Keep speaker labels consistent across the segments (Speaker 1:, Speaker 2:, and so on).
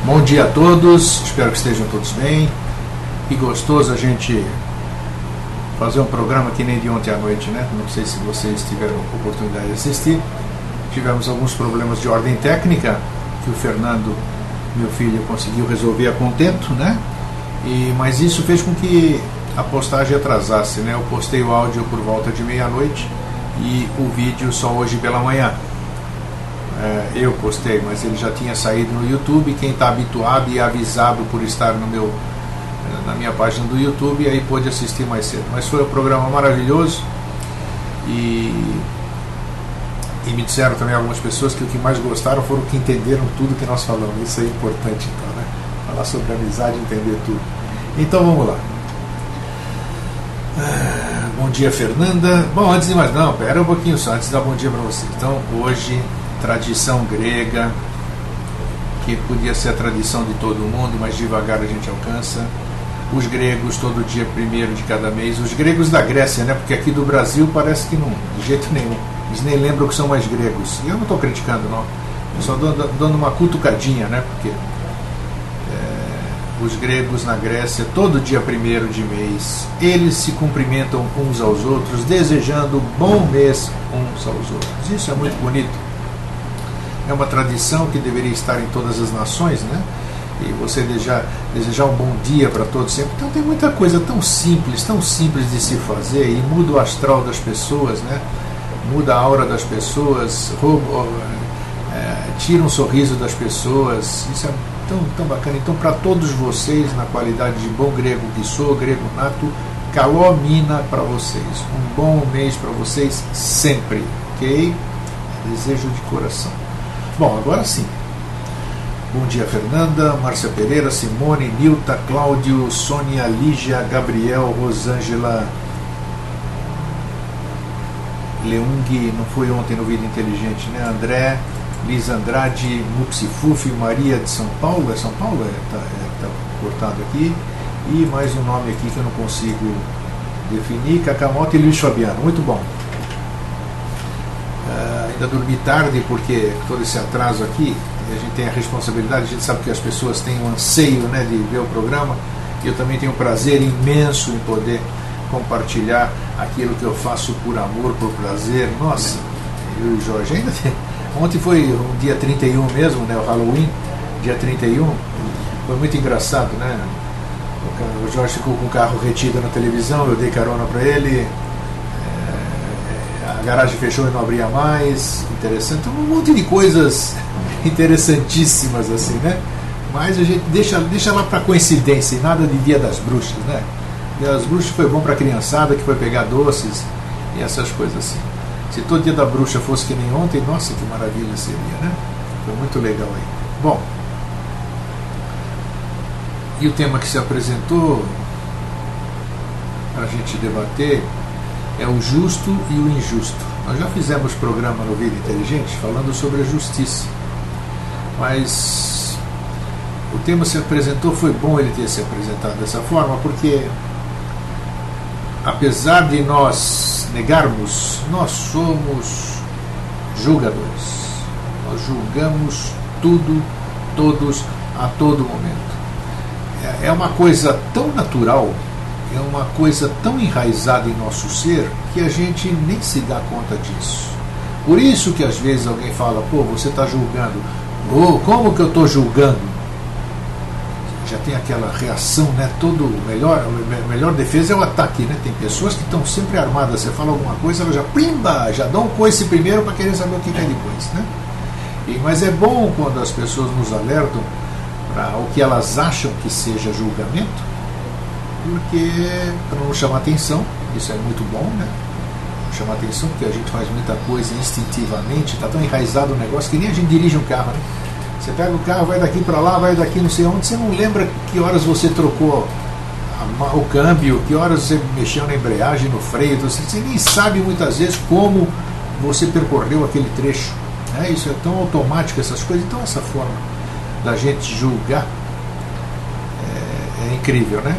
Speaker 1: Bom dia a todos, espero que estejam todos bem. Que gostoso a gente fazer um programa que nem de ontem à noite, né? Não sei se vocês tiveram oportunidade de assistir. Tivemos alguns problemas de ordem técnica que o Fernando, meu filho, conseguiu resolver a contento, né? Mas isso fez com que a postagem atrasasse, né? Eu postei o áudio por volta de meia-noite e o vídeo só hoje pela manhã. Eu postei, mas ele já tinha saído no YouTube. Quem está habituado e avisado por estar na minha página do YouTube, aí pôde assistir mais cedo. Mas foi um programa maravilhoso e me disseram também algumas pessoas que o que mais gostaram foram que entenderam tudo que nós falamos. Isso é importante, então, né? Falar sobre amizade e entender tudo. Então vamos lá. Bom dia, Fernanda. Bom, antes de mais, não, pera um pouquinho só, antes de dar bom dia para você. Então, hoje, tradição grega, que podia ser a tradição de todo mundo, mas devagar a gente alcança. Os gregos, todo dia 1º de cada mês. Os gregos da Grécia, né? Porque aqui do Brasil parece que não, de jeito nenhum. Eles nem lembram que são mais gregos. E eu não estou criticando, não. Eu só dando uma cutucadinha, né? Porque os gregos na Grécia, todo dia 1º de mês, eles se cumprimentam uns aos outros, desejando bom mês uns aos outros. Isso é muito bonito. É uma tradição que deveria estar em todas as nações, né? E você desejar um bom dia para todos sempre. Então tem muita coisa tão simples de se fazer, e muda o astral das pessoas, né? Muda a aura das pessoas, tira um sorriso das pessoas. Isso é tão bacana. Então, para todos vocês, na qualidade de bom grego que sou, grego nato, calomina para vocês. Um bom mês para vocês sempre, ok? Desejo de coração. Bom, agora sim. Bom dia, Fernanda, Márcia Pereira, Simone, Nilta, Cláudio, Sônia, Lígia, Gabriel, Rosângela, Leung, não foi ontem no Vida Inteligente, né? André, Lisa Andrade, Muxifufi, Maria de São Paulo. É São Paulo? Está cortado aqui. E mais um nome aqui que eu não consigo definir. Cacamota e Luiz Fabiano. Muito bom. Ainda dormi tarde porque todo esse atraso aqui, a gente tem a responsabilidade, a gente sabe que as pessoas têm um anseio, né, de ver o programa, e eu também tenho um prazer imenso em poder compartilhar aquilo que eu faço por amor, por prazer. Nossa, eu e o Jorge ainda tem. Ontem foi um dia 31 mesmo, né, o Halloween, dia 31, foi muito engraçado, né? O Jorge ficou com o carro retido na televisão, eu dei carona para ele, a garagem fechou e não abria mais, interessante, um monte de coisas interessantíssimas assim, né? Mas a gente deixa lá para coincidência, e nada de Dia das Bruxas, né? Dia das Bruxas foi bom para a criançada que foi pegar doces e essas coisas assim. Se todo dia da bruxa fosse que nem ontem, nossa, que maravilha seria, né? Foi muito legal aí. Bom, e o tema que se apresentou para a gente debater é o justo e o injusto. Nós já fizemos programa no Vida Inteligente falando sobre a justiça, mas o tema se apresentou, foi bom ele ter se apresentado dessa forma, porque apesar de nós negarmos, nós somos julgadores. Nós julgamos tudo, todos, a todo momento. É uma coisa tão natural, é uma coisa tão enraizada em nosso ser, que a gente nem se dá conta disso. Por isso que às vezes alguém fala, pô, você está julgando. Oh, como que eu estou julgando? Já tem aquela reação, né? A melhor defesa é o ataque, né? Tem pessoas que estão sempre armadas. Você fala alguma coisa, elas já dão um coice primeiro para querer saber o que é depois, né? Mas é bom quando as pessoas nos alertam para o que elas acham que seja julgamento, porque para não chamar atenção, isso é muito bom, né? Chamar atenção, porque a gente faz muita coisa instintivamente, está tão enraizado o negócio que nem a gente dirige um carro, né? Você pega o carro, vai daqui para lá, vai daqui não sei onde, você não lembra que horas você trocou o câmbio, que horas você mexeu na embreagem, no freio, você nem sabe muitas vezes como você percorreu aquele trecho, né? Isso é tão automático, essas coisas. Então essa forma da gente julgar é incrível, né?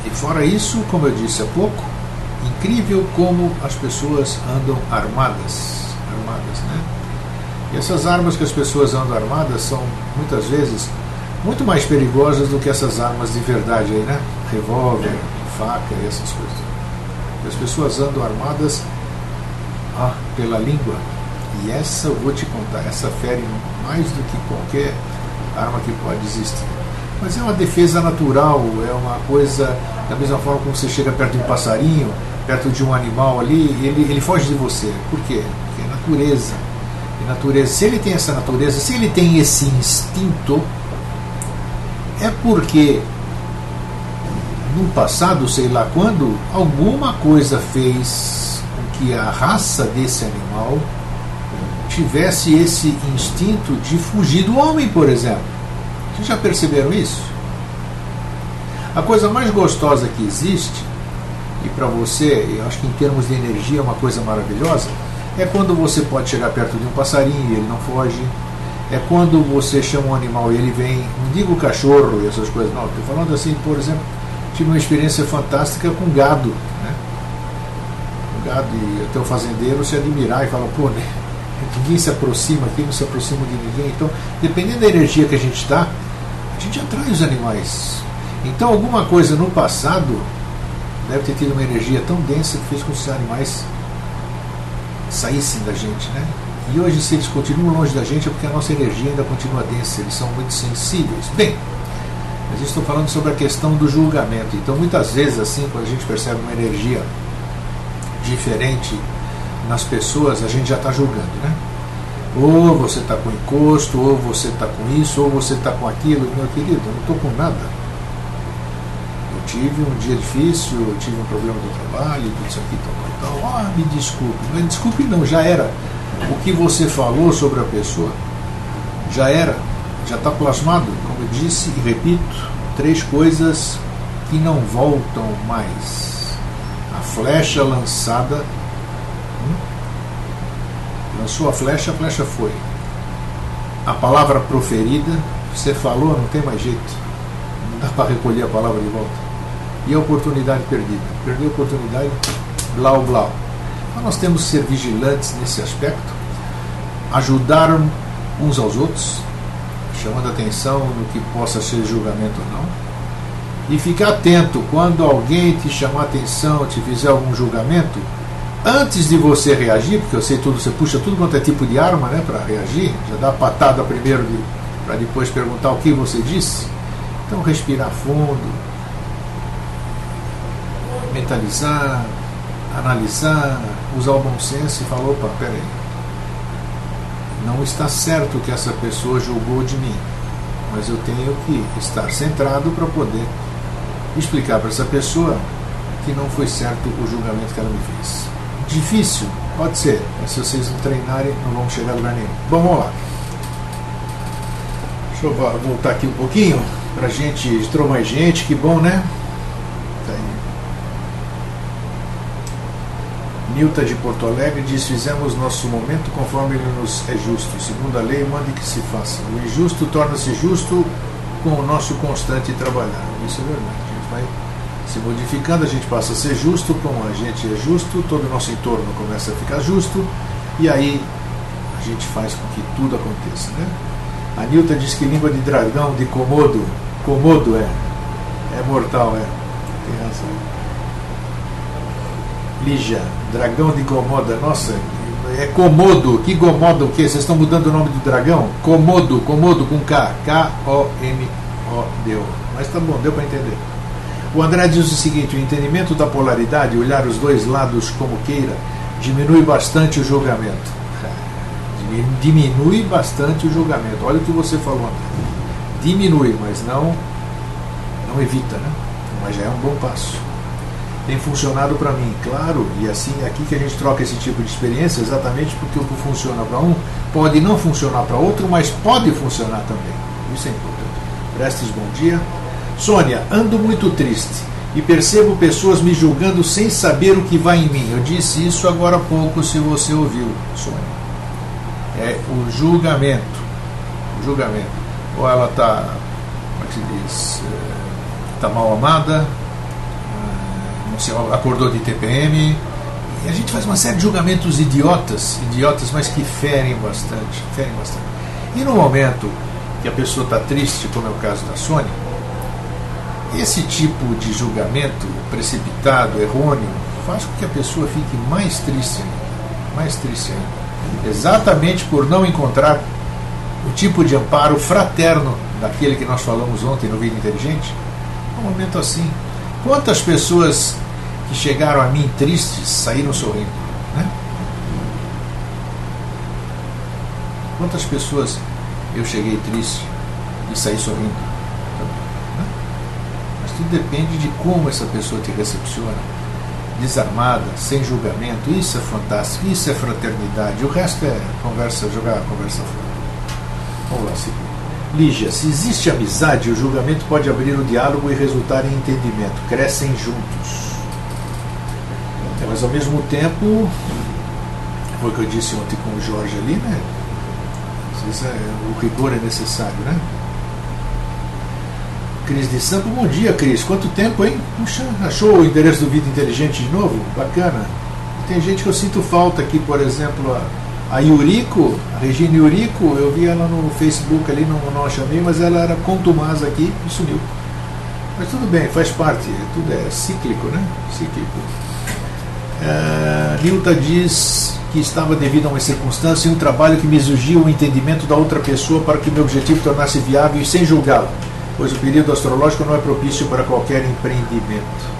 Speaker 1: E fora isso, como eu disse há pouco, incrível como as pessoas andam armadas, né? E essas armas que as pessoas andam armadas são muitas vezes muito mais perigosas do que essas armas de verdade aí, né? Revólver, faca e essas coisas. E as pessoas andam armadas pela língua. E essa eu vou te contar, essa fere mais do que qualquer arma que pode existir. Mas é uma defesa natural, é uma coisa, da mesma forma como você chega perto de um passarinho, perto de um animal ali, ele foge de você. Por quê? Porque é natureza. E natureza, se ele tem essa natureza, se ele tem esse instinto, é porque no passado, sei lá quando, alguma coisa fez com que a raça desse animal tivesse esse instinto de fugir do homem, por exemplo. Vocês já perceberam isso? A coisa mais gostosa que existe, e para você, eu acho que em termos de energia é uma coisa maravilhosa, é quando você pode chegar perto de um passarinho e ele não foge. É quando você chama um animal e ele vem, não digo cachorro e essas coisas, não. Estou falando assim, por exemplo, tive uma experiência fantástica com gado. Né? O gado, e até o fazendeiro se admirar e falar, pô, né? Ninguém se aproxima aqui, não se aproxima de ninguém. Então, dependendo da energia que a gente dá, a gente atrai os animais. Então, alguma coisa no passado deve ter tido uma energia tão densa que fez com que os animais saíssem da gente, né? E hoje, se eles continuam longe da gente, é porque a nossa energia ainda continua densa, eles são muito sensíveis. Bem, mas eu estou falando sobre a questão do julgamento. Então, muitas vezes, assim, quando a gente percebe uma energia diferente nas pessoas, a gente já está julgando, né? Ou você está com encosto, ou você está com isso, ou você está com aquilo. Meu querido, eu não estou com nada. Eu tive um dia difícil, eu tive um problema do trabalho, tudo isso aqui, tal. Me desculpe. Não me desculpe não, já era. O que você falou sobre a pessoa, já era. Já está plasmado, como eu disse e repito, 3 coisas que não voltam mais. A flecha lançada, lançou a flecha foi. A palavra proferida, você falou, não tem mais jeito. Não dá para recolher a palavra de volta. E a oportunidade perdida. Perdeu a oportunidade, blau, blau. Então nós temos que ser vigilantes nesse aspecto, ajudar uns aos outros, chamando atenção no que possa ser julgamento ou não, e ficar atento quando alguém te chamar atenção, te fizer algum julgamento, antes de você reagir, porque eu sei tudo, você puxa tudo quanto é tipo de arma, né, para reagir, já dá a patada primeiro para depois perguntar o que você disse. Então respirar fundo, mentalizar, analisar, usar o bom senso e falar, opa, peraí, não está certo o que essa pessoa julgou de mim, mas eu tenho que estar centrado para poder explicar para essa pessoa que não foi certo o julgamento que ela me fez. Difícil? Pode ser, mas se vocês não treinarem, não vão chegar a lugar nenhum. Bom, vamos lá. Deixa eu voltar aqui um pouquinho, pra gente, entrou mais gente, que bom, né? Tá aí. Nilta de Porto Alegre diz, fizemos nosso momento conforme ele nos é justo. Segundo a lei, mande que se faça. O injusto torna-se justo com o nosso constante trabalhar. Isso é verdade, a gente vai se modificando, a gente passa a ser justo, como a gente é justo, todo o nosso entorno começa a ficar justo, e aí a gente faz com que tudo aconteça, né? A Nilton diz que língua de dragão, de Komodo, Komodo é mortal, tem razão. Lígia, dragão de Komodo, nossa, é Komodo, que Komodo o quê? Vocês estão mudando o nome do dragão? Komodo, Komodo com K, K-O-M-O-D-O, mas tá bom, deu para entender. O André diz o seguinte, o entendimento da polaridade, olhar os dois lados como queira, diminui bastante o julgamento. Diminui bastante o julgamento. Olha o que você falou, André. Diminui, mas não evita, né? Mas já é um bom passo. Tem funcionado para mim, claro, e assim aqui que a gente troca esse tipo de experiência, exatamente porque o que funciona para um pode não funcionar para outro, mas pode funcionar também. Isso é importante. Prestes, bom dia. Sônia, ando muito triste e percebo pessoas me julgando sem saber o que vai em mim. Eu disse isso agora há pouco, se você ouviu, Sônia. É o julgamento. O julgamento. Ou ela está, como é que se diz, está mal amada, não sei, acordou de TPM. E a gente faz uma série de julgamentos idiotas, mas que ferem bastante. E no momento que a pessoa está triste, como é o caso da Sônia, esse tipo de julgamento precipitado, errôneo, faz com que a pessoa fique mais triste ainda, exatamente por não encontrar o tipo de amparo fraterno daquele que nós falamos ontem no Vida Inteligente. Um momento assim, quantas pessoas que chegaram a mim tristes saíram sorrindo, né? Quantas pessoas eu cheguei triste e saí sorrindo, né? Mas tudo depende de como essa pessoa te recepciona, desarmada, sem julgamento. Isso é fantástico, isso é fraternidade. O resto é conversa, jogar a conversa fora. Vamos lá, seguir. Lígia, se existe amizade, o julgamento pode abrir o diálogo e resultar em entendimento. Crescem juntos. Mas ao mesmo tempo, foi o que eu disse ontem com o Jorge ali, né? O rigor é necessário, né? Cris de Sampo, bom dia, Cris. Quanto tempo, hein? Puxa, achou o endereço do Vida Inteligente de novo? Bacana. Tem gente que eu sinto falta aqui, por exemplo, a Yuriko, a Regina Yuriko, eu vi ela no Facebook ali, não a chamei, mas ela era contumaz aqui e sumiu. Mas tudo bem, faz parte, tudo é cíclico, né? Cíclico. Nilta diz que estava devido a uma circunstância e um trabalho que me exigiu o entendimento da outra pessoa para que meu objetivo tornasse viável e sem julgá-lo, pois o período astrológico não é propício para qualquer empreendimento.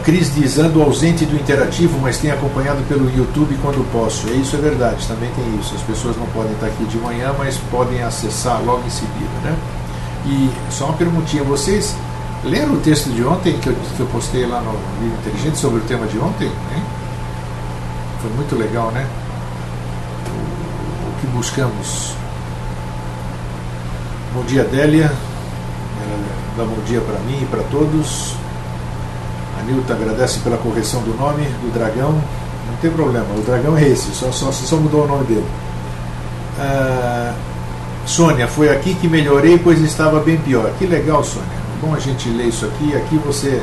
Speaker 1: Cris diz, ando ausente do interativo, mas tenho acompanhado pelo YouTube quando posso. Isso é verdade, também tem isso. As pessoas não podem estar aqui de manhã, mas podem acessar logo em seguida, né? E só uma perguntinha, vocês leram o texto de ontem que eu postei lá no Vida Inteligente sobre o tema de ontem? Hein? Foi muito legal, né? O que buscamos. Bom dia, Délia. Ela dá bom dia para mim e para todos. A Nilton agradece pela correção do nome do dragão. Não tem problema, o dragão é esse, só mudou o nome dele. Sônia, foi aqui que melhorei, pois estava bem pior. Que legal, Sônia. Bom a gente ler isso aqui. Aqui você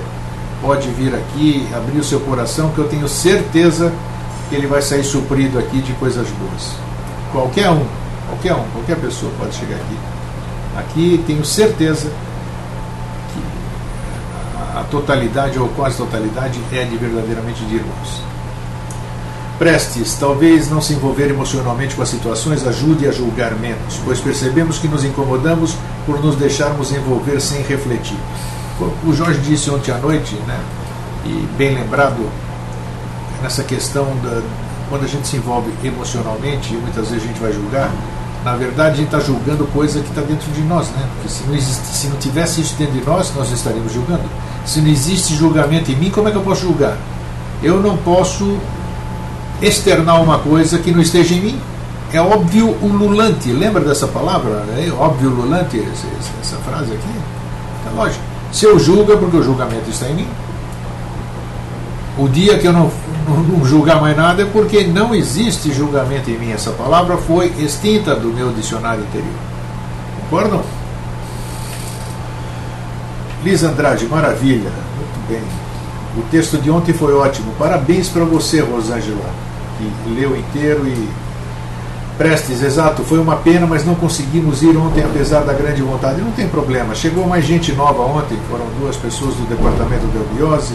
Speaker 1: pode vir aqui, abrir o seu coração, que eu tenho certeza que ele vai sair suprido aqui de coisas boas. Qualquer pessoa pode chegar aqui. Aqui tenho certeza que a totalidade, ou quase totalidade, é de verdadeiramente de irmãos. Prestes, talvez não se envolver emocionalmente com as situações ajude a julgar menos, pois percebemos que nos incomodamos por nos deixarmos envolver sem refletir. O Jorge disse ontem à noite, né, e bem lembrado, nessa questão quando a gente se envolve emocionalmente, e muitas vezes a gente vai julgar, na verdade a gente está julgando coisa que está dentro de nós, né? Porque se não tivesse isso dentro de nós, nós estaríamos julgando. Se não existe julgamento em mim, como é que eu posso julgar? Eu não posso externar uma coisa que não esteja em mim. É óbvio ululante. Lembra dessa palavra? É óbvio ululante, essa frase aqui? É lógico. Se eu julgo é porque o julgamento está em mim. O dia que eu não julgar mais nada é porque não existe julgamento em mim. Essa palavra foi extinta do meu dicionário interior. Concordam? Liz Andrade, maravilha. Muito bem. O texto de ontem foi ótimo. Parabéns para você, Rosângela, que leu inteiro. E Prestes, exato, foi uma pena, mas não conseguimos ir ontem, apesar da grande vontade. Não tem problema, chegou mais gente nova ontem, foram 2 pessoas do departamento de Eubiose,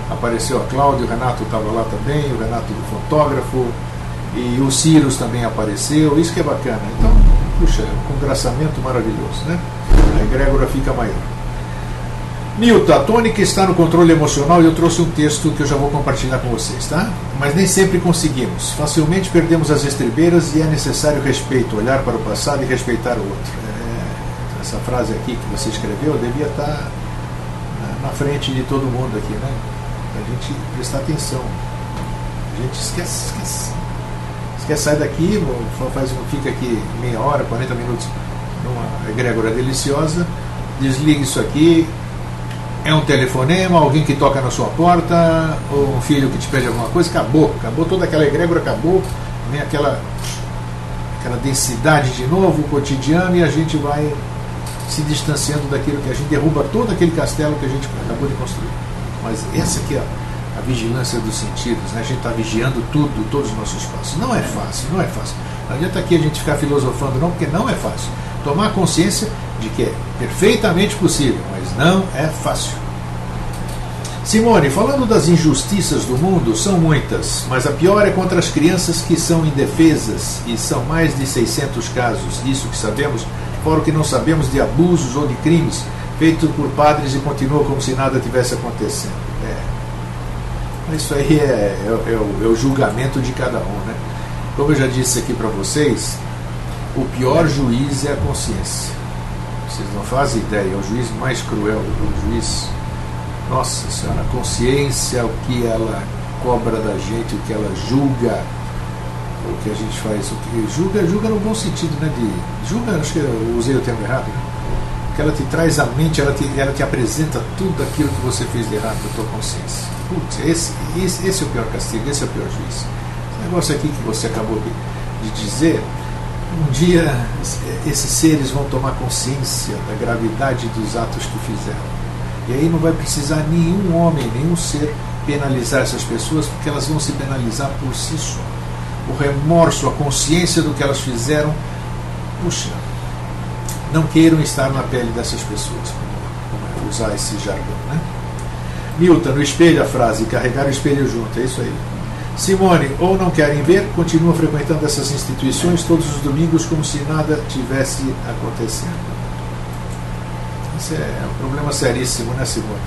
Speaker 1: apareceu a Cláudia, o Renato estava lá também, o Renato do fotógrafo, e o Cyrus também apareceu, isso que é bacana. Então, puxa, um congraçamento maravilhoso, né? A egrégora fica maior. Nilton, a tônica está no controle emocional e eu trouxe um texto que eu já vou compartilhar com vocês, tá? Mas nem sempre conseguimos. Facilmente perdemos as estribeiras e é necessário respeito, olhar para o passado e respeitar o outro. Essa frase aqui que você escreveu devia estar na frente de todo mundo aqui, né? A gente prestar atenção. A gente esquece sair daqui, fica aqui meia hora, 40 minutos numa egrégora deliciosa, desliga isso aqui. É um telefonema, alguém que toca na sua porta, ou um filho que te pede alguma coisa, acabou toda aquela egrégora, acabou, vem aquela densidade de novo, o cotidiano, e a gente vai se distanciando daquilo que a gente derruba, todo aquele castelo que a gente acabou de construir. Mas essa aqui é a vigilância dos sentidos, né? A gente está vigiando tudo, todos os nossos passos. Não é fácil, não é fácil. Não adianta aqui a gente ficar filosofando não, porque não é fácil. Tomar consciência de que é perfeitamente possível, mas não é fácil. Simone, falando das injustiças do mundo, são muitas, mas a pior é contra as crianças que são indefesas, e são mais de 600 casos, isso que sabemos, fora o que não sabemos de abusos ou de crimes feitos por padres e continua como se nada tivesse acontecendo. Isso aí é o julgamento de cada um, né? Como eu já disse aqui para vocês, o pior juiz é a consciência. Vocês não fazem ideia, é o juiz mais cruel, o juiz... Nossa Senhora, a consciência, o que ela cobra da gente, o que ela julga, o que a gente faz, o que julga no bom sentido, né? Julga, acho que eu usei o termo errado, né? Que ela te traz à mente, ela te apresenta tudo aquilo que você fez de errado na tua consciência. Putz, esse é o pior castigo, esse é o pior juiz. Esse negócio aqui que você acabou de dizer, um dia esses seres vão tomar consciência da gravidade dos atos que fizeram. E aí não vai precisar nenhum homem, nenhum ser penalizar essas pessoas, porque elas vão se penalizar por si só. O remorso, a consciência do que elas fizeram, puxa, não queiram estar na pele dessas pessoas, como usar esse jargão, né? Milton, no espelho a frase, carregar o espelho junto, é isso aí. Simone, ou não querem ver, continuam frequentando essas instituições todos os domingos como se nada tivesse acontecendo. Esse é um problema seríssimo, né, Simone?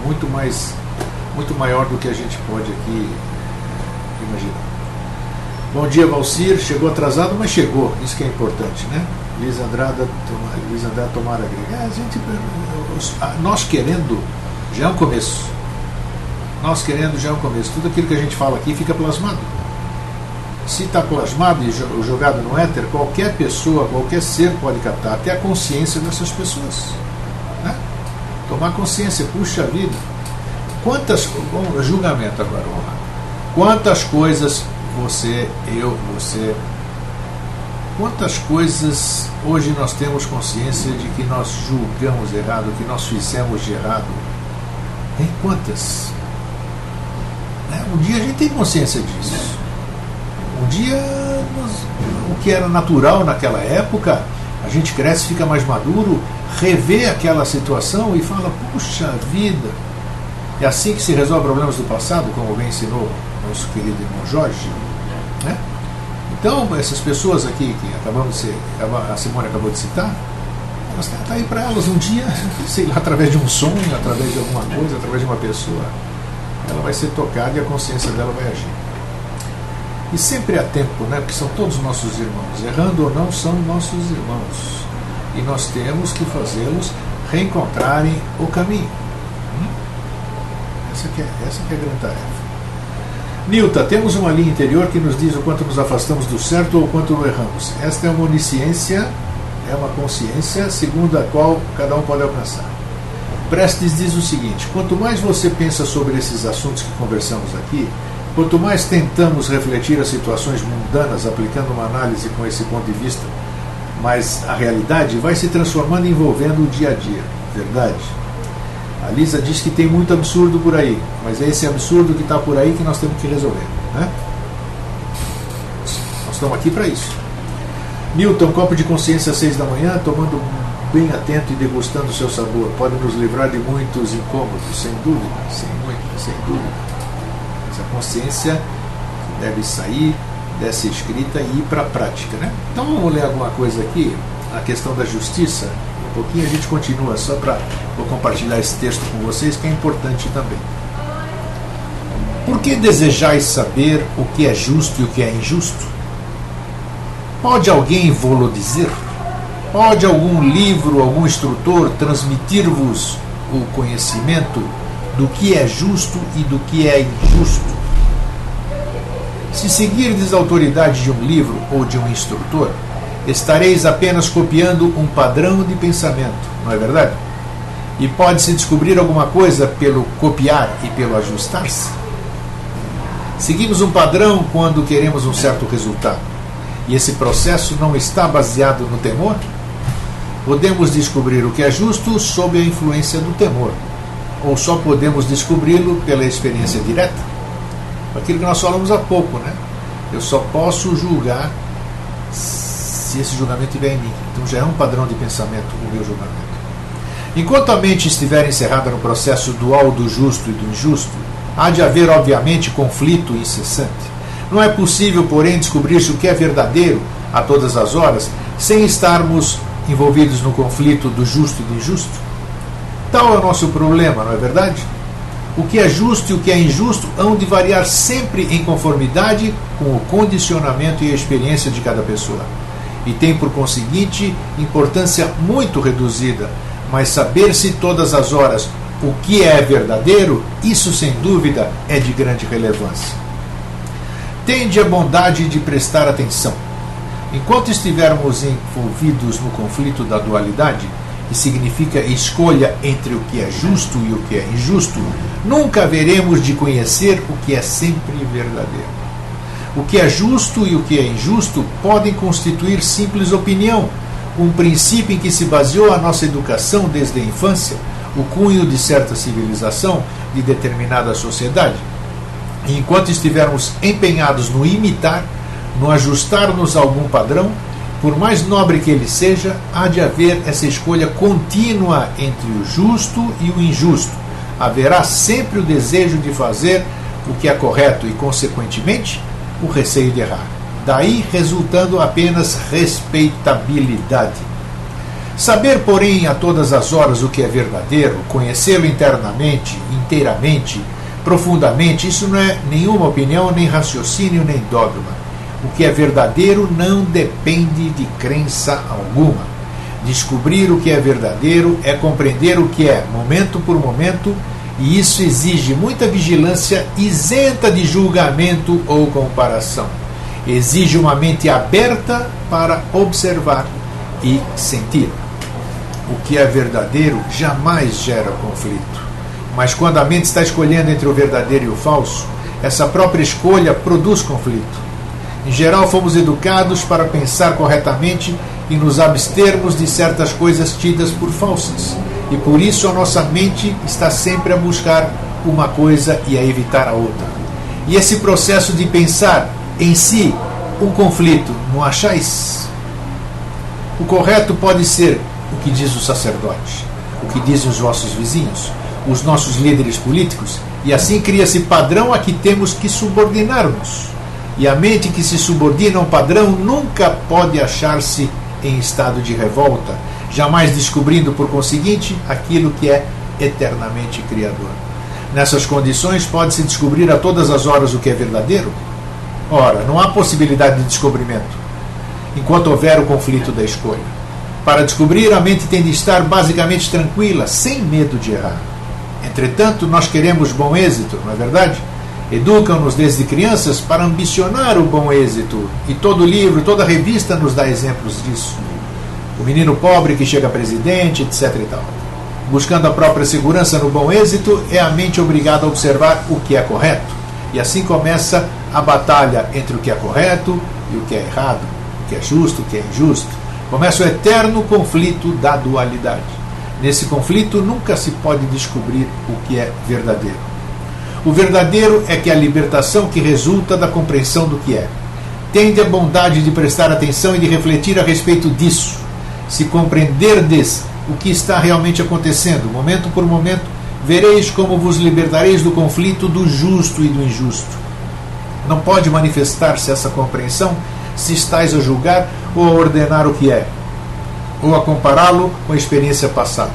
Speaker 1: Muito maior do que a gente pode aqui imaginar. Bom dia, Valcir. Chegou atrasado, mas chegou. Isso que é importante, né? Luiz Andrade tomara grega. Nós querendo já é um começo. Nós querendo já é um começo. Tudo aquilo que a gente fala aqui fica plasmado. Se está plasmado e jogado no éter, qualquer pessoa, qualquer ser pode captar, até a consciência dessas pessoas, né? Tomar consciência, puxa vida. Julgamento agora, vamos lá. Quantas coisas você, quantas coisas hoje nós temos consciência de que nós julgamos errado, que nós fizemos de errado? Tem quantas? Um dia a gente tem consciência disso. Um dia, o que era natural naquela época, a gente cresce, fica mais maduro, revê aquela situação e fala, puxa vida, é assim que se resolve problemas do passado, como bem ensinou nosso querido irmão Jorge, né? Então, essas pessoas aqui que a Simone acabou de citar, elas está aí para elas um dia, sei lá, através de um sonho, através de alguma coisa, através de uma pessoa, ela vai ser tocada e a consciência dela vai agir. E sempre há tempo, né? Porque são todos nossos irmãos. Errando ou não, são nossos irmãos. E nós temos que fazê-los reencontrarem o caminho. Essa que é a grande tarefa. Nilton, temos uma linha interior que nos diz o quanto nos afastamos do certo ou o quanto erramos. Esta é uma onisciência, é uma consciência segundo a qual cada um pode alcançar. Prestes diz o seguinte: quanto mais você pensa sobre esses assuntos que conversamos aqui, quanto mais tentamos refletir as situações mundanas aplicando uma análise com esse ponto de vista, mas a realidade vai se transformando e envolvendo o dia a dia. Verdade? A Lisa diz que tem muito absurdo por aí, mas é esse absurdo que está por aí que nós temos que resolver, né? Nós estamos aqui para isso. Newton, copo de consciência às 6 da manhã, tomando bem atento e degustando o seu sabor. Pode nos livrar de muitos incômodos, sem dúvida, sem dúvida. Essa consciência deve sair dessa escrita e ir para a prática, né? Então vamos ler alguma coisa aqui, a questão da justiça. Um pouquinho a gente continua, só para vou compartilhar esse texto com vocês, que é importante também. Por que desejais saber o que é justo e o que é injusto? Pode alguém vô-lo dizer? Pode algum livro, algum instrutor transmitir-vos o conhecimento do que é justo e do que é injusto? Se seguirdes a autoridade de um livro ou de um instrutor, estareis apenas copiando um padrão de pensamento, não é verdade? E pode-se descobrir alguma coisa pelo copiar e pelo ajustar-se? Seguimos um padrão quando queremos um certo resultado, e esse processo não está baseado no temor? Podemos descobrir o que é justo sob a influência do temor. ou só podemos descobri-lo pela experiência direta? Aquilo que nós falamos há pouco, né? Eu só posso julgar se esse julgamento estiver em mim. Então já é um padrão de pensamento o meu julgamento. Enquanto a mente estiver encerrada no processo dual do justo e do injusto, há de haver, obviamente, conflito incessante. Não é possível, porém, descobrir-se o que é verdadeiro a todas as horas, sem estarmos envolvidos no conflito do justo e do injusto. Tal é o nosso problema, não é verdade? O que é justo e o que é injusto hão de variar sempre em conformidade com o condicionamento e a experiência de cada pessoa. E tem, por conseguinte, importância muito reduzida, mas saber-se todas as horas o que é verdadeiro, isso sem dúvida é de grande relevância. Tende a bondade de prestar atenção. Enquanto estivermos envolvidos no conflito da dualidade, que significa escolha entre o que é justo e o que é injusto, nunca haveremos de conhecer o que é sempre verdadeiro. O que é justo e o que é injusto podem constituir simples opinião, um princípio em que se baseou a nossa educação desde a infância, o cunho de certa civilização de determinada sociedade. E enquanto estivermos empenhados no imitar, no ajustar-nos a algum padrão, por mais nobre que ele seja, há de haver essa escolha contínua entre o justo e o injusto. Haverá sempre o desejo de fazer o que é correto e, consequentemente, o receio de errar. Daí resultando apenas respeitabilidade. Saber, porém, a todas as horas o que é verdadeiro, conhecê-lo internamente, inteiramente, profundamente, isso não é nenhuma opinião, nem raciocínio, nem dogma. O que é verdadeiro não depende de crença alguma. Descobrir o que é verdadeiro é compreender o que é, momento por momento, e isso exige muita vigilância isenta de julgamento ou comparação. Exige uma mente aberta para observar e sentir. O que é verdadeiro jamais gera conflito. Mas quando a mente está escolhendo entre o verdadeiro e o falso, essa própria escolha produz conflito. Em geral, fomos educados para pensar corretamente e nos abstermos de certas coisas tidas por falsas. E por isso a nossa mente está sempre a buscar uma coisa e a evitar a outra. E esse processo de pensar em si um conflito, não achais? O correto pode ser o que diz o sacerdote, o que dizem os nossos vizinhos, os nossos líderes políticos, e assim cria-se padrão a que temos que subordinar-nos. E a mente que se subordina a um padrão nunca pode achar-se em estado de revolta, jamais descobrindo, por conseguinte, aquilo que é eternamente criador. Nessas condições, pode-se descobrir a todas as horas o que é verdadeiro? Ora, não há possibilidade de descobrimento, enquanto houver o conflito da escolha. Para descobrir, a mente tem de estar basicamente tranquila, sem medo de errar. Entretanto, nós queremos bom êxito, não é verdade? Educam-nos desde crianças para ambicionar o bom êxito, e todo livro, toda revista nos dá exemplos disso. O menino pobre que chega a presidente, etc. e tal. Buscando a própria segurança no bom êxito, é a mente obrigada a observar o que é correto. E assim começa a batalha entre o que é correto e o que é errado, o que é justo, o que é injusto. Começa o eterno conflito da dualidade. Nesse conflito nunca se pode descobrir o que é verdadeiro. O verdadeiro é que a libertação que resulta da compreensão do que é. Tende a bondade de prestar atenção e de refletir a respeito disso. Se compreenderdes o que está realmente acontecendo, momento por momento, vereis como vos libertareis do conflito do justo e do injusto. Não pode manifestar-se essa compreensão se estáis a julgar ou a ordenar o que é, ou a compará-lo com a experiência passada.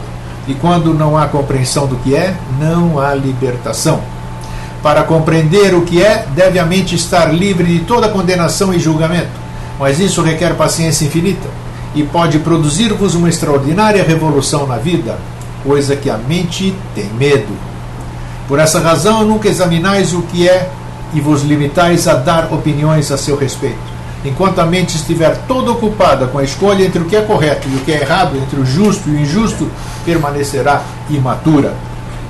Speaker 1: E quando não há compreensão do que é, não há libertação. Para compreender o que é, deve a mente estar livre de toda condenação e julgamento, mas isso requer paciência infinita e pode produzir-vos uma extraordinária revolução na vida, coisa que a mente tem medo. Por essa razão, nunca examinais o que é e vos limitais a dar opiniões a seu respeito. Enquanto a mente estiver toda ocupada com a escolha entre o que é correto e o que é errado, entre o justo e o injusto, permanecerá imatura.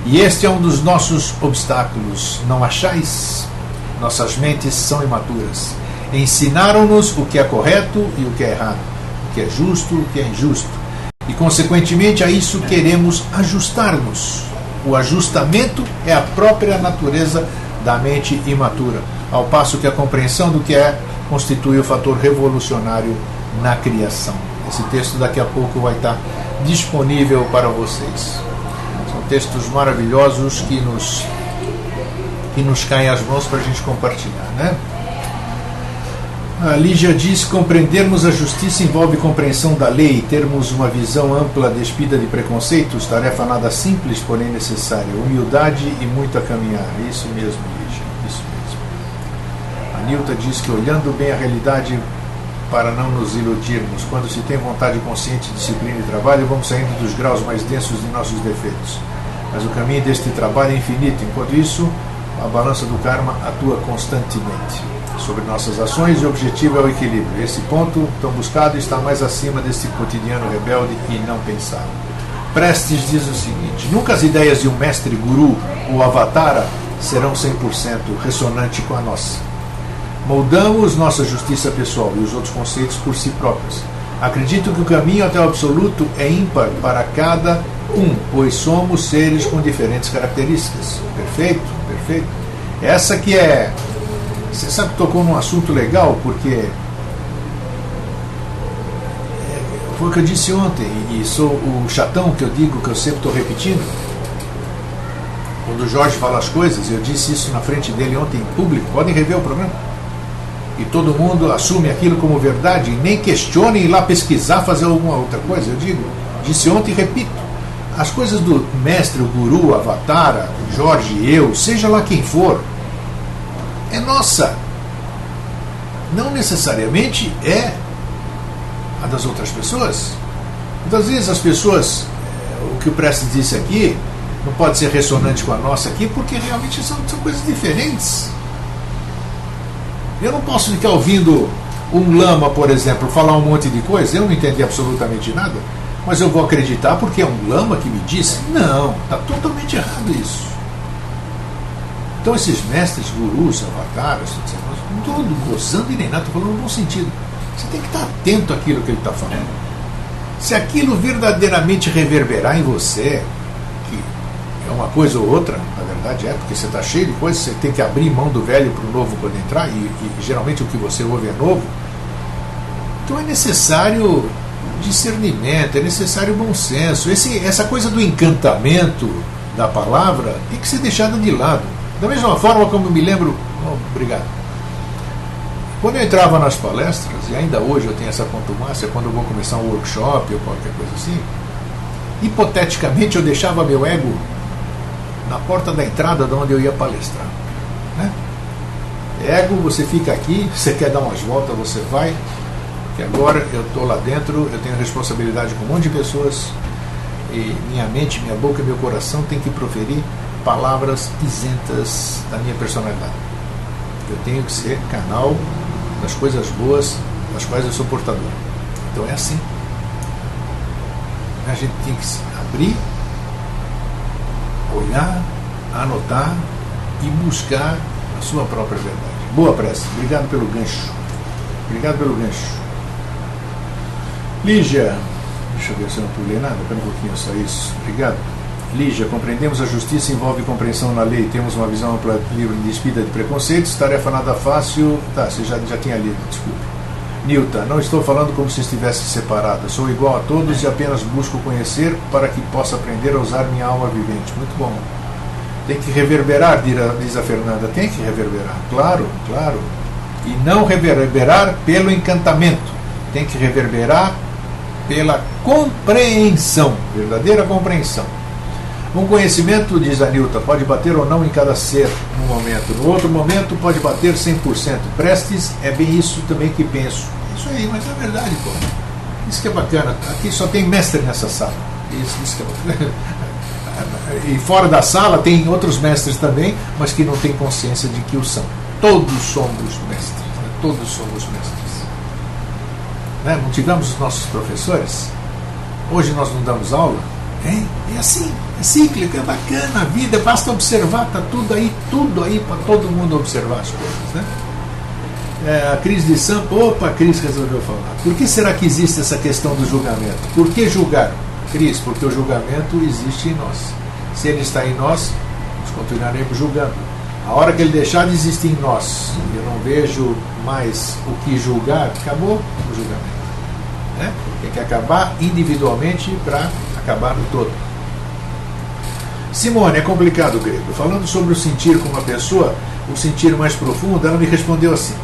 Speaker 1: E este é um dos nossos obstáculos, não achais? Nossas mentes são imaturas. Ensinaram-nos o que é correto e o que é errado, o que é justo e o que é injusto. E, consequentemente, a isso queremos ajustar-nos. O ajustamento é a própria natureza da mente imatura, ao passo que a compreensão do que é constitui o fator revolucionário na criação. Esse texto daqui a pouco vai estar disponível para vocês. São textos maravilhosos que nos caem às mãos para a gente compartilhar, né? A Lígia diz: compreendermos a justiça envolve compreensão da lei, termos uma visão ampla despida de preconceitos, tarefa nada simples, porém necessária, humildade e muito a caminhar. Isso mesmo, Lígia, isso mesmo. A Nilta diz que olhando bem a realidade para não nos iludirmos, quando se tem vontade consciente, disciplina e trabalho, vamos saindo dos graus mais densos de nossos defeitos. Mas o caminho deste trabalho é infinito, enquanto isso, a balança do karma atua constantemente sobre nossas ações e o objetivo é o equilíbrio. Esse ponto tão buscado está mais acima desse cotidiano rebelde e não pensado. Prestes diz o seguinte: nunca as ideias de um mestre, guru ou avatara serão 100% ressonante com a nossa. Moldamos nossa justiça pessoal e os outros conceitos por si próprios. Acredito que o caminho até o absoluto é ímpar para cada um, pois somos seres com diferentes características. Perfeito, perfeito. Essa que é... Você sabe que tocou num assunto legal, porque foi o que eu disse ontem, e sou o chatão que eu digo, que eu sempre estou repetindo. Quando o Jorge fala as coisas, eu disse isso na frente dele ontem em público, podem rever o programa. E todo mundo assume aquilo como verdade, e nem questionem ir lá pesquisar, fazer alguma outra coisa. Eu digo, disse ontem e repito, as coisas do mestre, o guru, o avatara, o Jorge, eu, seja lá quem for, é nossa. Não necessariamente é a das outras pessoas. Muitas vezes as pessoas, o que o Prestes disse aqui, não pode ser ressonante com a nossa aqui, porque realmente são coisas diferentes. Eu não posso ficar ouvindo um lama, por exemplo, falar um monte de coisa, eu não entendi absolutamente nada, mas eu vou acreditar porque é um lama que me disse? Não, está totalmente errado isso. Então esses mestres, gurus, avataras, não estou gozando e nem nada, estou falando no bom sentido. Você tem que estar atento àquilo que ele está falando. Se aquilo verdadeiramente reverberar em você, que é uma coisa ou outra, na verdade é, porque você está cheio de coisas, você tem que abrir mão do velho para o novo quando entrar, e geralmente o que você ouve é novo, então é necessário discernimento, é necessário bom senso. Essa coisa do encantamento da palavra tem que ser deixada de lado. Da mesma forma como eu me lembro, obrigado, quando eu entrava nas palestras, e ainda hoje eu tenho essa contumância, quando eu vou começar um workshop ou qualquer coisa assim, hipoteticamente eu deixava meu ego na porta da entrada de onde eu ia palestrar, né? Ego, você fica aqui, você quer dar umas voltas, você vai, que agora eu estou lá dentro, eu tenho responsabilidade com um monte de pessoas, e minha mente, minha boca e meu coração tem que proferir palavras isentas da minha personalidade. Eu tenho que ser canal das coisas boas das quais eu sou portador. Então é assim. A gente tem que se abrir, olhar, anotar e buscar a sua própria verdade. Boa prece. Obrigado pelo gancho. Obrigado pelo gancho. Lígia, deixa eu ver se eu não pulei nada, pera um pouquinho, só isso. Obrigado. Lígia, compreendemos a justiça envolve compreensão na lei, temos uma visão ampla, livre e despida de preconceitos, tarefa nada fácil. Tá, você já tinha lido, desculpe. Nilton, não estou falando como se estivesse separada, sou igual a todos e apenas busco conhecer para que possa aprender a usar minha alma vivente. Muito bom. Tem que reverberar, diz a Fernanda, tem que reverberar, claro, claro. E não reverberar pelo encantamento, tem que reverberar pela compreensão, verdadeira compreensão. Um conhecimento, diz a Nilton, pode bater ou não em cada ser num momento. No outro momento pode bater 100%. Prestes é bem isso também que penso. Isso aí, mas é verdade, pô. Isso que é bacana. Aqui só tem mestre nessa sala. Isso que é bacana. E fora da sala tem outros mestres também, mas que não têm consciência de que o são. Todos somos mestres. Né? Todos somos mestres. Né? Não tivemos os nossos professores? Hoje nós não damos aula? É assim, é cíclico, é bacana a vida, basta observar, está tudo aí para todo mundo observar as coisas, né? A Cris de Sampa, a Cris resolveu falar. Por que será que existe essa questão do julgamento? Por que julgar? Cris, porque o julgamento existe em nós. Se ele está em nós, nós continuaremos julgando. A hora que ele deixar de existir em nós, eu não vejo mais o que julgar, acabou o julgamento. Né? Tem que acabar individualmente para acabar no todo. Simone, é complicado, grego. Falando sobre o sentir com uma pessoa, o sentir mais profundo, ela me respondeu assim: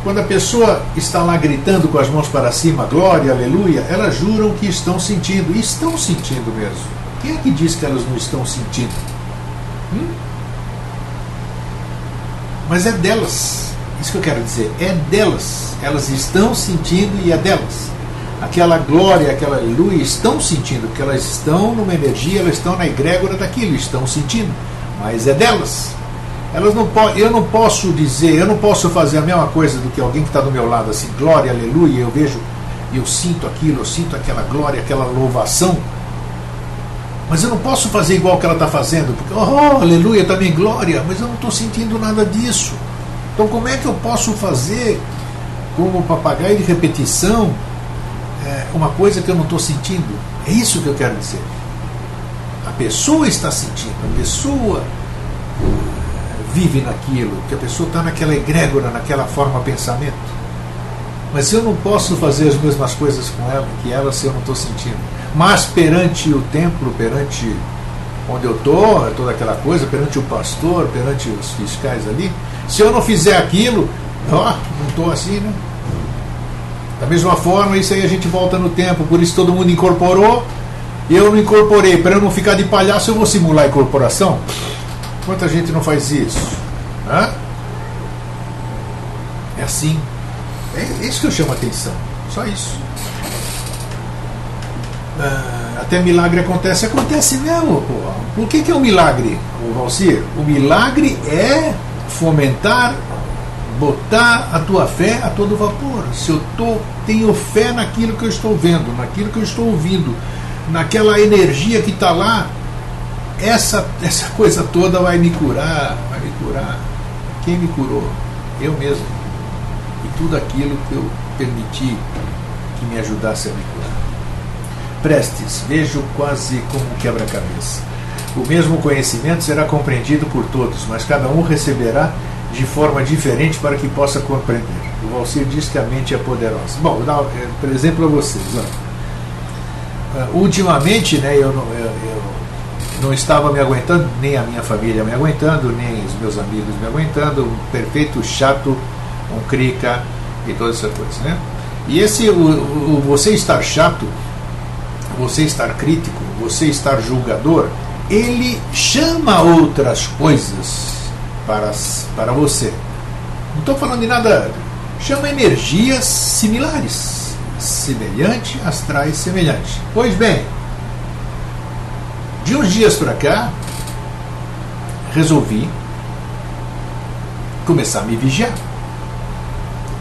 Speaker 1: quando a pessoa está lá gritando com as mãos para cima, glória, aleluia, elas juram que estão sentindo, e estão sentindo mesmo. Quem é que diz que elas não estão sentindo? Mas é delas, isso que eu quero dizer, é delas. Elas estão sentindo e é delas. Aquela glória, aquela aleluia, estão sentindo, porque elas estão numa energia, elas estão na egrégora daquilo, estão sentindo, mas é delas. Elas não eu não posso dizer, eu não posso fazer a mesma coisa do que alguém que está do meu lado, assim, glória, aleluia, eu vejo, eu sinto aquilo, eu sinto aquela glória, aquela louvação, mas eu não posso fazer igual que ela está fazendo, porque, oh, aleluia, também glória, mas eu não estou sentindo nada disso. Então como é que eu posso fazer, como papagaio de repetição, uma coisa que eu não estou sentindo? É isso que eu quero dizer. A pessoa está sentindo, a pessoa vive naquilo, que a pessoa está naquela egrégora, naquela forma de pensamento. Mas eu não posso fazer as mesmas coisas com ela que ela se eu não estou sentindo. Mas perante o templo, perante onde eu estou, toda aquela coisa, perante o pastor, perante os fiscais ali, se eu não fizer aquilo, não estou assim, né? Da mesma forma, isso aí a gente volta no tempo, por isso todo mundo incorporou, e eu não incorporei. Para eu não ficar de palhaço, eu vou simular a incorporação? Quanta gente não faz isso? É assim. É isso que eu chamo a atenção. Só isso. Até milagre acontece. Acontece mesmo, pô. Por que é um milagre, Valcir? O milagre é fomentar, botar a tua fé a todo vapor. Se eu tenho fé naquilo que eu estou vendo, naquilo que eu estou ouvindo, naquela energia que está lá, essa coisa toda vai me curar, vai me curar. Quem me curou? Eu mesmo. E tudo aquilo que eu permiti que me ajudasse a me curar. Prestes, vejo quase como um quebra-cabeça. O mesmo conhecimento será compreendido por todos, mas cada um receberá de forma diferente para que possa compreender. O Valcir diz que a mente é poderosa. Bom, vou dar, por exemplo, a vocês. Ultimamente, né, eu não estava me aguentando, nem a minha família me aguentando, nem os meus amigos me aguentando, um perfeito chato, um crica e toda essa coisa, né? E você estar chato, você estar crítico, você estar julgador, ele chama outras coisas para você. Não estou falando de nada, chama energias similares, semelhante, astrais semelhantes. Pois bem, de uns dias para cá, resolvi começar a me vigiar.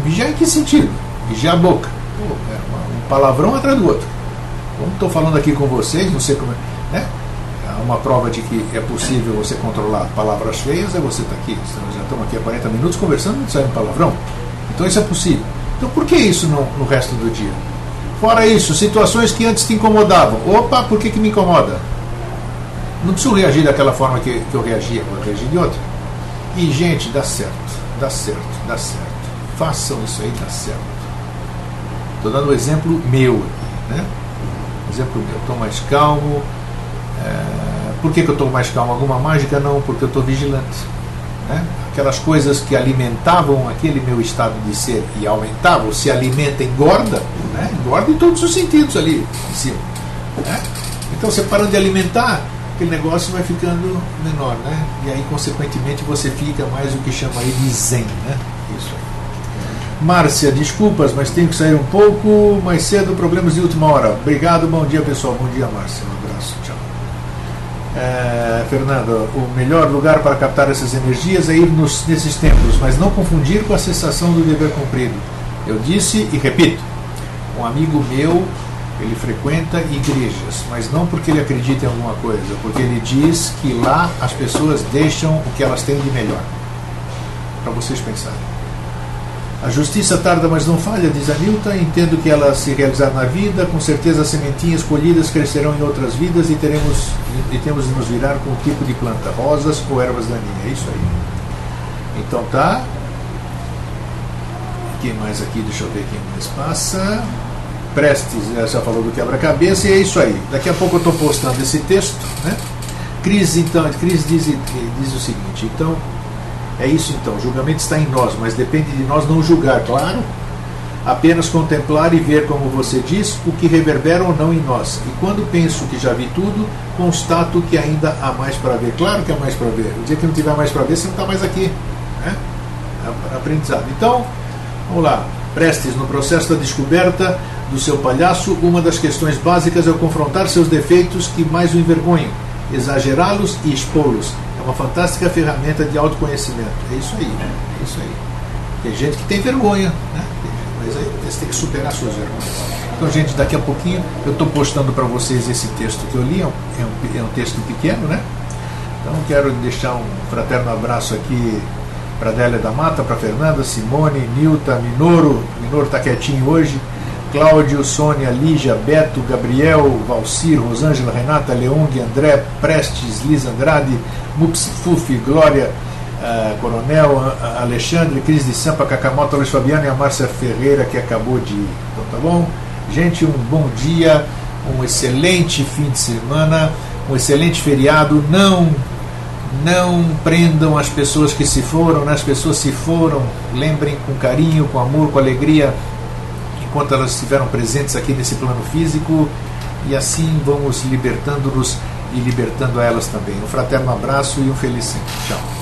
Speaker 1: Vigiar em que sentido? Vigiar a boca. Um palavrão atrás do outro. Como estou falando aqui com vocês, não sei como é, né? Uma prova de que é possível você controlar palavras feias é você estar aqui. Nós já estamos aqui há 40 minutos conversando e não sai um palavrão. Então isso é possível. Então por que isso no resto do dia? Fora isso, situações que antes te incomodavam. Opa, por que me incomoda? Não preciso reagir daquela forma que eu reagia, vou reagir de outra. E, gente, dá certo, dá certo, dá certo. Façam isso aí, dá certo. Estou dando um exemplo meu aqui, né? Exemplo meu, estou mais calmo. Por que eu estou mais calmo? Alguma mágica? Não, porque eu estou vigilante, né? Aquelas coisas que alimentavam aquele meu estado de ser e aumentavam, se alimenta, engorda, né? Engorda em todos os sentidos ali em cima, né? Então você parando de alimentar, aquele negócio vai ficando menor, né? E aí consequentemente você fica mais o que chama aí de zen, né? Isso aí. Márcia, desculpas, mas tenho que sair um pouco mais cedo, problemas de última hora. Obrigado, bom dia pessoal, bom dia Márcia, um abraço, tchau. Fernando, o melhor lugar para captar essas energias é ir nesses templos, mas não confundir com a sensação do dever cumprido. Eu disse e repito, um amigo meu, ele frequenta igrejas, mas não porque ele acredita em alguma coisa, porque ele diz que lá as pessoas deixam o que elas têm de melhor. Para vocês pensarem. A justiça tarda, mas não falha, diz a Nilton. Entendo que ela se realizar na vida, com certeza as sementinhas colhidas crescerão em outras vidas e temos de nos virar com o tipo de planta, rosas ou ervas daninhas. É isso aí. Então tá. Quem mais aqui? Deixa eu ver quem mais passa. Prestes, já falou do quebra-cabeça, e é isso aí. Daqui a pouco eu estou postando esse texto, né? Cris diz o seguinte, então, é isso então, o julgamento está em nós, mas depende de nós não julgar, claro, apenas contemplar e ver, como você diz, o que reverbera ou não em nós. E quando penso que já vi tudo, constato que ainda há mais para ver. Claro que há mais para ver. O dia que não tiver mais para ver, você não está mais aqui, né? Aprendizado. Então, vamos lá. Prestes, no processo da descoberta do seu palhaço, uma das questões básicas é o confrontar seus defeitos que mais o envergonham, exagerá-los e expô-los. É uma fantástica ferramenta de autoconhecimento. É isso aí, né? É isso aí. Tem gente que tem vergonha, né? Mas aí você tem que superar suas vergonhas. Então, gente, daqui a pouquinho eu estou postando para vocês esse texto que eu li. É um texto pequeno, né? Então, quero deixar um fraterno abraço aqui para Adélia da Mata, para Fernanda, Simone, Nilta, Minoro está quietinho hoje, Cláudio, Sônia, Lígia, Beto, Gabriel, Valcir, Rosângela, Renata, Leong, André, Prestes, Liz Andrade, Mups, Fufi, Glória, Coronel, Alexandre, Cris de Sampa, Cacamoto, Luiz Fabiano e a Márcia Ferreira, que acabou de ir. Então tá bom? Gente, um bom dia, um excelente fim de semana, um excelente feriado. Não prendam as pessoas que se foram, né? As pessoas se foram, lembrem com carinho, com amor, com alegria, enquanto elas estiveram presentes aqui nesse plano físico, e assim vamos libertando-nos e libertando a elas também. Um fraterno abraço e um feliz sempre. Tchau.